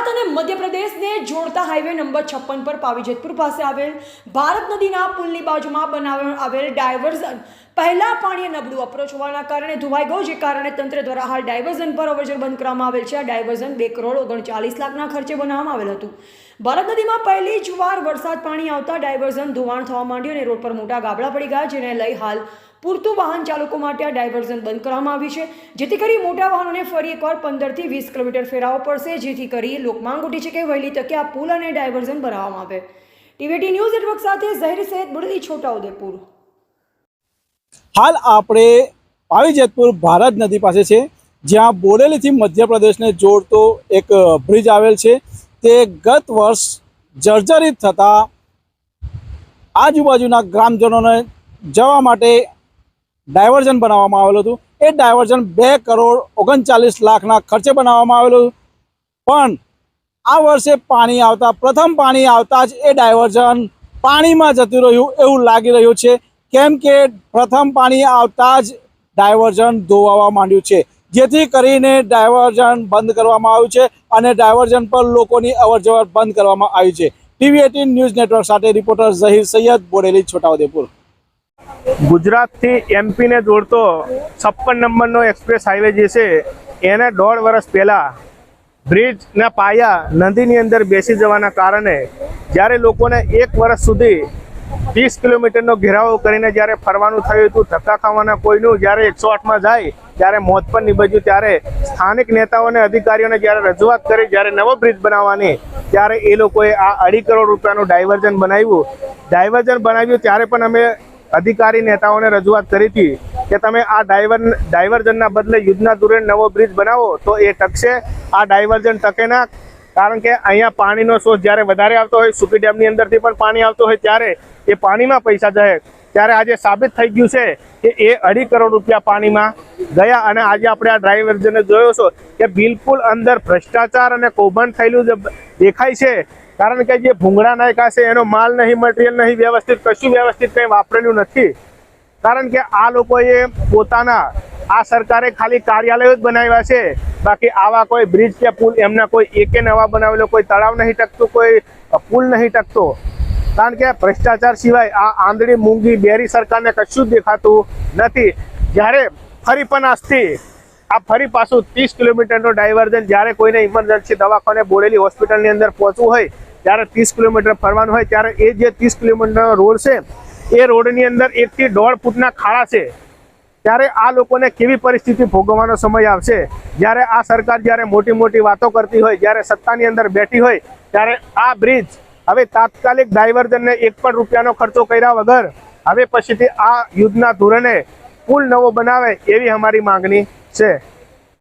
ગુજરાત અને મધ્યપ્રદેશને જોડતા highway number 56 પર પાવીજેતપુર પાસે આવેલ ભારત નદીના પુલની બાજુમાં બનાવવામાં આવેલ ડાયવર્ઝન પહેલા પાણીએ નબળું અપ્રોચ હોવાના કારણે ધોવાઈ ગયું, જે કારણે તંત્ર દ્વારા હાલ ડાયવર્ઝન પર અવરજવર બંધ કરવામાં આવેલ છે। આ ડાયવર્ઝન 2,39 લાખના ખર્ચે બનાવવામાં આવેલ હતું। ભારત નદીમાં પહેલી જ વાર વરસાદ પાણી આવતા ડાયવર્ઝન ધોવાણ થવા માંડ્યું અને રોડ પર મોટા ગાબડા પડી ગયા, જેને લઈ હાલ પૂરતું વાહન ચાલકો માટે આ ડાયવર્ઝન બંધ કરવામાં આવ્યું છે, જેથી કરી મોટા વાહનોને ફરી એકવાર 15 થી 20 કિલોમીટર ફેરવવો પડશે, જેથી કરી લોકમાંગ ઉઠી છે કે વહેલી તકે આ પુલ અને ડાયવર્ઝન બનાવવામાં આવે। ટીવીટી ન્યૂઝ નેટવર્ક સાથે ઝહીર સૈયદ બુડલી, છોટાઉદેપુર। હાલ આપણે પાવીજેતપુર ભારત નદી પાસે છે, જ્યાં બોડેલીથી મધ્યપ્રદેશને જોડતો એક બ્રિજ આવેલ છે। તે ગત વર્ષ જર્જરિત થતા આજુબાજુના ગ્રામજનોને જવા માટે ડાયવર્ઝન બનાવવામાં આવેલું હતું। એ ડાયવર્ઝન 2,39 લાખના ખર્ચે બનાવવામાં આવેલું, પણ આ વર્ષે પાણી આવતા પ્રથમ પાણી આવતા જ એ ડાયવર્ઝન પાણીમાં જતું રહ્યું એવું લાગી રહ્યું છે, કેમ કે પ્રથમ પાણી આવતા જ ડાયવર્ઝન ધોવાવા માંડ્યું છે, જેથી કરીને ડાયવર્ઝન બંધ કરવામાં આવ્યું છે અને ડાયવર્ઝન પર લોકોની અવરજવર બંધ કરવામાં આવી છે। ટીવી18 ન્યૂઝ નેટવર્ક સાથે રિપોર્ટર ઝહીર સૈયદ, બોડેલી, છોટાઉદેપુર। ગુજરાતથી એમપીને જોડતો 56 નંબરનો એક્સપ્રેસ હાઈવે જે છે એને 1.5 વર્ષ પહેલાં બ્રિજના પાયા નદીની અંદર બેસી જવાના કારણે જ્યારે લોકોને 1 વર્ષ સુધી 30 કિલોમીટરનો ઘેરાવો કરીને જ્યારે ફરવાનું થયું હતું, ધક્કા ખાવાના કોઈનું જ્યારે 108માં જાય ત્યારે મોત પર નિભજ્યું, ત્યારે સ્થાનિક નેતાઓને અધિકારીઓને જ્યારે રજૂઆત કરી, જ્યારે નવો બ્રિજ બનાવવાની, ત્યારે એ લોકોએ આ 2.5 કરોડ રૂપિયાનું ડાયવર્ઝન બનાવ્યું। ત્યારે પણ અમે અધિકારી નેતાઓને રજૂઆત કરી હતી કે તમે આ ડાયવર્ઝનના બદલે યુદ્ધના ધોરણે નવો બ્રિજ બનાવો તો એ ટકશે, આ ડાયવર્ઝન ટકે ના, કારણ કે અહીંયા પાણીનો સોર્સ જ્યારે વધારે આવતો હોય, સુપી ડેમની અંદરથી પણ પાણી આવતો હોય ત્યારે એ પાણીમાં પૈસા જાય, ત્યારે આજે સાબિત થઈ ગયું છે કે એ 2.5 કરોડ રૂપિયા પાણીમાં ગયા। અને આજે આપણે આ ડાયવર્ઝનને જોયો છો કે બિલકુલ અંદર ભ્રષ્ટાચાર અને કૌભાંડ થયેલું દેખાય છે, કારણ કે જે ભૂંગળા નાખ્યા છે એનો માલ નહીં, મટીરિયલ નહીં, વ્યવસ્થિત કશું વ્યવસ્થિત કંઈ વાપરેલું નથી, કારણ કે આ લોકોએ પોતાના આ સરકારે ખાલી કાર્યાલયો જ બનાવ્યા છે, બાકી આવા કોઈ બ્રિજ કે પુલ એમના કોઈ એકે નવા બનાવેલો કોઈ તળાવ નહીં ટકતું, કોઈ પુલ નહીં ટકતો, કારણ કે ભ્રષ્ટાચાર સિવાય આ આંધળી મૂંગી બેરી સરકારને કશું જ દેખાતું નથી। જ્યારે ફરી પણ આજથી આ ફરી પાછું 30 કિલોમીટરનો ડાયવર્ઝન, જ્યારે કોઈને ઇમરજન્સી દવાખાને બોડેલી હોસ્પિટલની અંદર પહોંચવું હોય ત્યારે 30 કિલોમીટર ફરવાનું હોય, ત્યારે એ જે 30 કિલોમીટરનો રોડ છે એ રોડની અંદર 1 થી 1.5 ફૂટના ખાડા છે, ત્યારે આ લોકોને કેવી પરિસ્થિતિ ભોગવવાનો સમય આવશે। જ્યારે આ સરકાર જ્યારે મોટી મોટી વાતો કરતી હોય, જ્યારે સત્તાની અંદર બેઠી હોય, ત્યારે આ બ્રિજ હવે તાત્કાલિક ડાયવર્ઝનને 1 પણ રૂપિયાનો ખર્ચો કર્યા વગર હવે પછીથી આ યુદ્ધના ધોરણે પુલ નવો બનાવે એવી અમારી માંગણી છે।